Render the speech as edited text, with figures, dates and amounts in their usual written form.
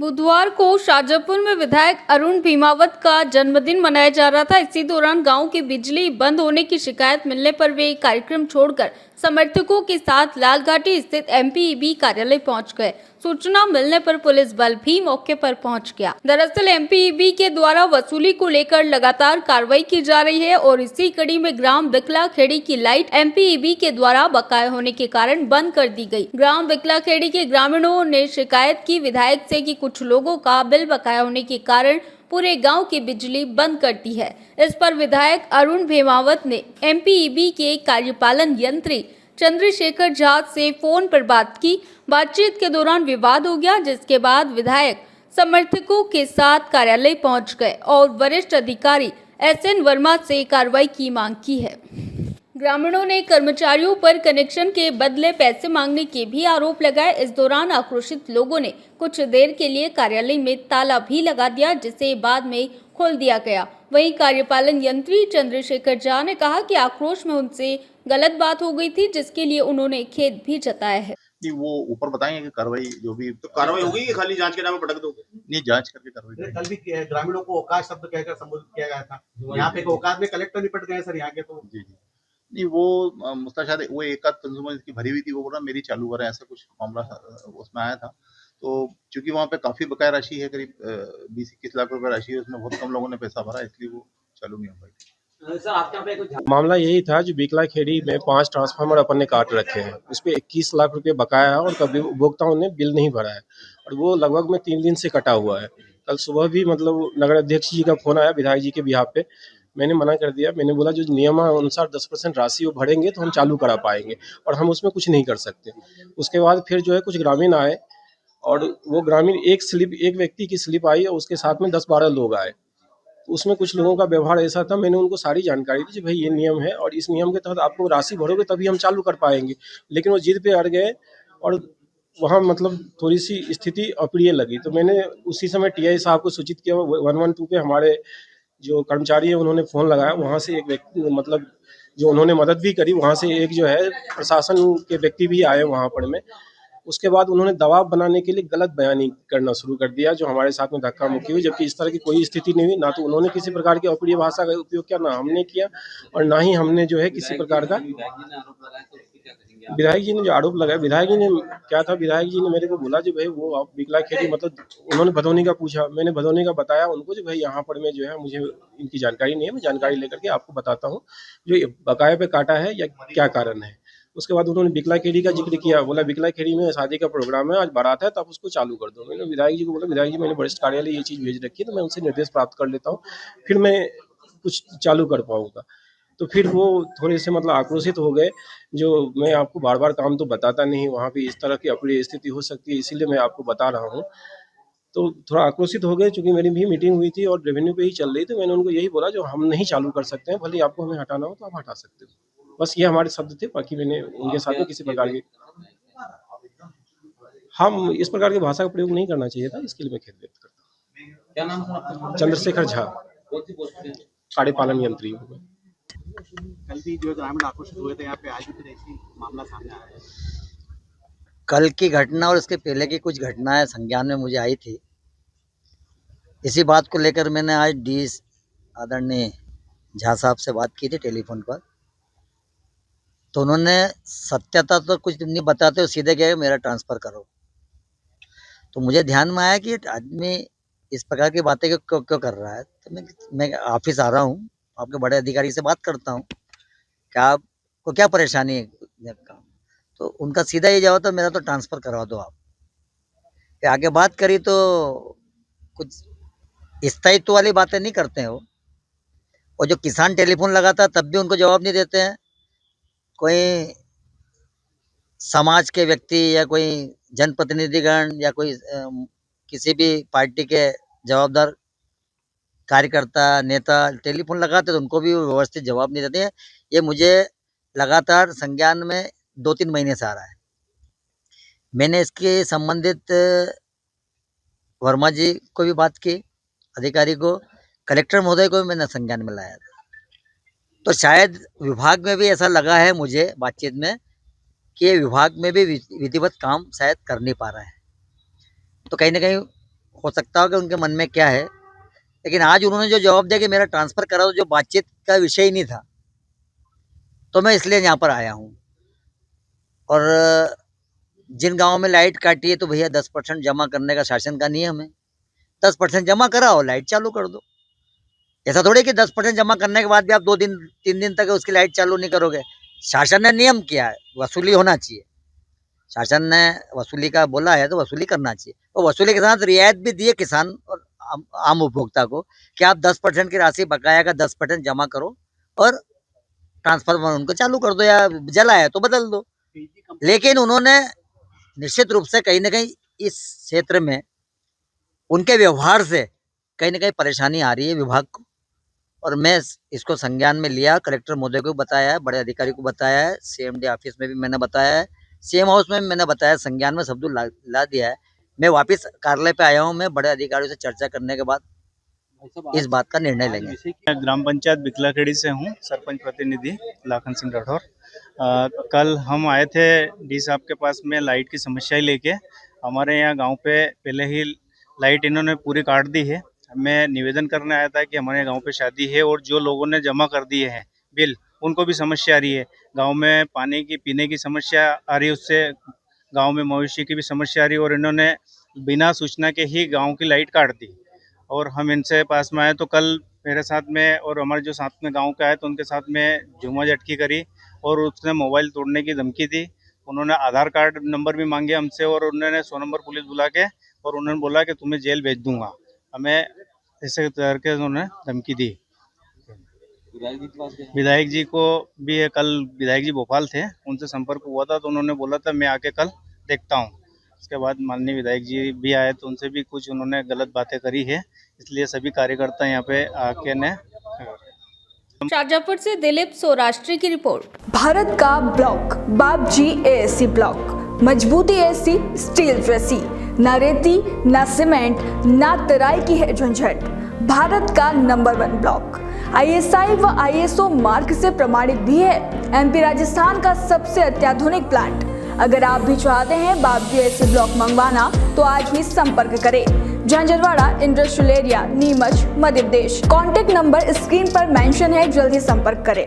बुधवार को शाजापुर में विधायक अरुण भीमावत का जन्मदिन मनाया जा रहा था। इसी दौरान गांव की बिजली बंद होने की शिकायत मिलने पर वे कार्यक्रम छोड़कर समर्थकों के साथ लालघाटी स्थित एमपीईबी कार्यालय पहुंच गए। सूचना मिलने पर पुलिस बल भी मौके पर पहुंच गया। दरअसल एमपीईबी के द्वारा वसूली को लेकर लगातार कार्रवाई की जा रही है और इसी कड़ी में ग्राम बिकला खेड़ी की लाइट एमपीईबी के द्वारा बकाया होने के कारण बंद कर दी गई। ग्राम बिकला खेड़ी के ग्रामीणों ने शिकायत की विधायक से कि कुछ लोगों का बिल बकाया होने के कारण पूरे गांव की बिजली बंद कर दी है। इस पर विधायक अरुण भीमावत ने एमपीईबी के कार्यपालन यंत्री चंद्रशेखर झा से फोन पर बात की। बातचीत के दौरान विवाद हो गया, जिसके बाद विधायक समर्थकों के साथ कार्यालय पहुंच गए और वरिष्ठ अधिकारी एसएन वर्मा से कार्रवाई की मांग की है। ग्रामीणों ने कर्मचारियों पर कनेक्शन के बदले पैसे मांगने के भी आरोप लगाए। इस दौरान आक्रोशित लोगों ने कुछ देर के लिए कार्यालय में ताला भी लगा दिया, जिसे बाद में खोल दिया गया। वहीं कार्यपालन यंत्री चंद्रशेखर झा ने कहा कि आक्रोश में उनसे गलत बात हो गई थी, जिसके लिए उन्होंने खेद भी जताया है। कि वो ऊपर बताएंगे कि कार्रवाई जो भी तो कार्रवाई होगी कि खाली जांच के नाम पे पटक दोगे? नहीं, जांच करके कार्रवाई। कल भी ग्रामीणों को औकात शब्द कहकर संबोधित किया गया था। यहाँ पे औकात में कलेक्टर निपट गए सर यहाँ के। तो जी नहीं, वो मुस्ताशाद वो एक आध कंज्यूमर की भरी हुई थी, वो बोला मेरी चालू करें, ऐसा कुछ मामला उसमें आया था। तो चूंकि वहाँ पे काफी बकाया राशि है, करीब 20-21 लाख रुपए राशि है, उसमें बहुत कम लोगों ने पैसा भरा, इसलिए वो चालू नहीं हो पाई। मामला यही था, जो बिकला खेड़ी में 5 ट्रांसफार्मर अपन ने काट रखे हैं, उस पे 21 लाख रुपए बकाया है और कभी उपभोक्ताओं ने बिल नहीं भरा है और वो लगभग में 3 दिन से कटा हुआ है। कल सुबह भी मतलब नगर अध्यक्ष जी का फोन आया विधायक जी के बिहाफ पे, मैंने मना कर दिया। मैंने बोला जो नियमानुसार 10% राशि वो भरेंगे तो हम चालू करा पाएंगे और हम उसमें कुछ नहीं कर सकते। उसके बाद फिर जो है कुछ ग्रामीण आए और वो ग्रामीण एक व्यक्ति की स्लिप आई और उसके साथ में 10-12 लोग आए। उसमें कुछ लोगों का व्यवहार ऐसा था, मैंने उनको सारी जानकारी दी, भाई ये नियम है और इस नियम के तहत आपको राशि भरोगे तभी हम चालू कर पाएंगे। लेकिन वो जिद पे अड़ गए और वहाँ मतलब थोड़ी सी स्थिति अप्रिय लगी। तो मैंने उसी समय टीआई साहब को सूचित किया। 112 पे हमारे जो कर्मचारी है उन्होंने फ़ोन लगाया। वहाँ से एक व्यक्ति मतलब जो उन्होंने मदद भी करी, वहाँ से एक जो है प्रशासन के व्यक्ति भी आए वहाँ पर में। उसके बाद उन्होंने दबाव बनाने के लिए गलत बयानी करना शुरू कर दिया, जो हमारे साथ में धक्का मुक्की हुई, जबकि इस तरह की कोई स्थिति नहीं हुई। ना तो उन्होंने किसी प्रकार की अप्रिय भाषा का उपयोग किया, ना हमने किया और ना ही हमने जो है किसी प्रकार का। विधायक जी ने जो आरोप लगाया, विधायक जी ने क्या था, विधायक जी ने मेरे को बोला जो भाई वो आप बिकला खेती मतलब उन्होंने भदोनी का पूछा, मैंने भदोनी का बताया उनको जो भाई यहाँ पर में जो है मुझे इनकी जानकारी नहीं है, मैं जानकारी लेकर के आपको बताता हूँ जो बकाये पे काटा है या क्या कारण है। उसके बाद उन्होंने बिकला खेड़ी का जिक्र किया, बोला बिकला खेड़ी में शादी का प्रोग्राम है, आज बारात है, तो आप उसको चालू कर दो। मैंने विधायक जी को बोला विधायक जी मैंने वरिष्ठ कार्यालय ये चीज़ भेज रखी है, तो मैं उनसे निर्देश प्राप्त कर लेता हूँ, फिर मैं कुछ चालू कर पाऊँगा। तो फिर वो थोड़े से मतलब आक्रोशित हो गए, जो मैं आपको बार बार काम तो बताता नहीं, वहाँ पे इस तरह की अप्रिय स्थिति हो सकती है, इसीलिए मैं आपको बता रहा हूँ। तो थोड़ा आक्रोशित हो गए, चूँकि मेरी भी मीटिंग हुई थी और रेवेन्यू पे ही चल रही थी। मैंने उनको यही बोला जो हम नहीं चालू कर सकते हैं, भले आपको हमें हटाना हो तो आप हटा सकते हो। बस ये हमारे शब्द थे, बाकी मैंने उनके साथ में किसी प्रकार की हम इस प्रकार की भाषा का प्रयोग नहीं करना चाहिए था, इसके लिए मैं खेद व्यक्त करता हूँ। क्या नाम है आपका? चंद्रशेखर झा, कौन सी पोस्ट पे? कार्यपालन यंत्री हूँ मैं। कल भी जो ग्रामीण आक्रोशित हुए थे यहाँ पे, आज भी फिर ऐसी मामला सामने आया है। कल की घटना और इसके पहले की कुछ घटनाएं संज्ञान में मुझे आई थी। इसी बात को लेकर मैंने आज डी आदरणीय झा साहब से बात की थी टेलीफोन पर। तो उन्होंने सत्यता तो कुछ नहीं बताते हुए सीधे कहा मेरा ट्रांसफ़र करो। तो मुझे ध्यान में आया कि आदमी इस प्रकार की बातें क्यों कर रहा है। तो मैं ऑफिस आ रहा हूँ, आपके बड़े अधिकारी से बात करता हूँ, क्या आपको क्या परेशानी है। तो उनका सीधा ये जवाब था मेरा तो ट्रांसफ़र करवा दो आप। फिर आगे बात करी तो कुछ स्थायित्व वाली बातें नहीं करते हैं वो। और जो किसान टेलीफोन लगाता तब भी उनको जवाब नहीं देते हैं। कोई समाज के व्यक्ति या कोई जनप्रतिनिधिगण या कोई किसी भी पार्टी के जवाबदार कार्यकर्ता नेता टेलीफोन लगाते तो उनको भी व्यवस्थित जवाब नहीं देते हैं। ये मुझे लगातार संज्ञान में 2-3 महीने से आ रहा है। मैंने इसके संबंधित वर्मा जी को भी बात की, अधिकारी को, कलेक्टर महोदय को भी मैंने संज्ञान में लाया था। तो शायद विभाग में भी ऐसा लगा है मुझे बातचीत में कि विभाग में भी विधिवत काम शायद कर नहीं पा रहा है। तो कहीं ना कहीं हो सकता हो कि उनके मन में क्या है, लेकिन आज उन्होंने जो जवाब दिया कि मेरा ट्रांसफ़र करा तो जो बातचीत का विषय ही नहीं था, तो मैं इसलिए यहाँ पर आया हूँ। और जिन गाँव में लाइट काटी है तो भैया 10% जमा करने का शासन का नियम है, 10% जमा कराओ, लाइट चालू कर दो। ऐसा थोड़ी कि 10% जमा करने के बाद भी आप 2 दिन 3 दिन तक उसकी लाइट चालू नहीं करोगे। शासन ने नियम किया है, वसूली होना चाहिए। शासन ने वसूली का बोला है तो वसूली करना चाहिए, और वसूली के साथ रियायत भी दी है किसान और आम उपभोक्ता को कि आप 10% की राशि बकाया का 10% जमा करो और ट्रांसफार्मर उनको चालू कर दो, या जला है तो बदल दो। लेकिन उन्होंने निश्चित रूप से कहीं ना कहीं इस क्षेत्र में उनके व्यवहार से कहीं ना कहीं परेशानी आ रही है विभाग को, और मैं इसको संज्ञान में लिया। कलेक्टर महोदय को बताया है, बड़े अधिकारी को बताया है, CMD ऑफिस में भी मैंने बताया है, CM हाउस में भी मैंने बताया, संज्ञान में शब्द ला दिया है। मैं वापस कार्यालय पे आया हूँ, मैं बड़े अधिकारियों से चर्चा करने के बाद इस बात का निर्णय लेंगे। मैं ग्राम पंचायत बिकलाखेड़ी से हूँ, सरपंच प्रतिनिधि लाखन सिंह राठौर। कल हम आए थे डी साहब के पास में लाइट की समस्या लेके। हमारे यहाँ गांव पे पहले ही लाइट इन्होंने पूरी काट दी है। मैं निवेदन करने आया था कि हमारे गांव पे शादी है और जो लोगों ने जमा कर दिए हैं बिल, उनको भी समस्या आ रही है। गांव में पानी की पीने की समस्या आ रही है, उससे गांव में मवेशी की भी समस्या आ रही है, और इन्होंने बिना सूचना के ही गांव की लाइट काट दी। और हम इनसे पास में आए तो कल मेरे साथ में और हमारे जो साथ में गांव के आए तो उनके साथ में झूमा झटकी करी और उसने मोबाइल तोड़ने की धमकी दी। उन्होंने आधार कार्ड नंबर भी मांगे हमसे, और उन्होंने 100 नंबर पुलिस बुला के और उन्होंने बोला कि तुम्हें जेल भेज दूंगा। हमें ऐसे करके उन्होंने धमकी दी। विधायक जी को भी कल विधायक जी भोपाल थे, उनसे संपर्क हुआ था तो उन्होंने बोला था मैं आके कल देखता हूँ। उसके बाद माननीय विधायक जी भी आए तो उनसे भी कुछ उन्होंने गलत बातें करी है, इसलिए सभी कार्यकर्ता यहाँ पे आके ने। शाजापुर से दिलीप सौराष्ट्री की रिपोर्ट। भारत का ब्लॉक बाबजी ASC ब्लॉक, मजबूती ऐसी स्टील जैसी, न रेती न सीमेंट न तराई की है झंझट। भारत का नंबर 1 ब्लॉक ISI व ISO मार्क से प्रमाणित भी है। MP राजस्थान का सबसे अत्याधुनिक प्लांट। अगर आप भी चाहते हैं बाबजी ASC ब्लॉक मंगवाना तो आज ही संपर्क करें। Jhanjharwada industrial area, Neemuch, Madhya Pradesh. Contact number screen पर मेंशन है, जल्दी संपर्क करें।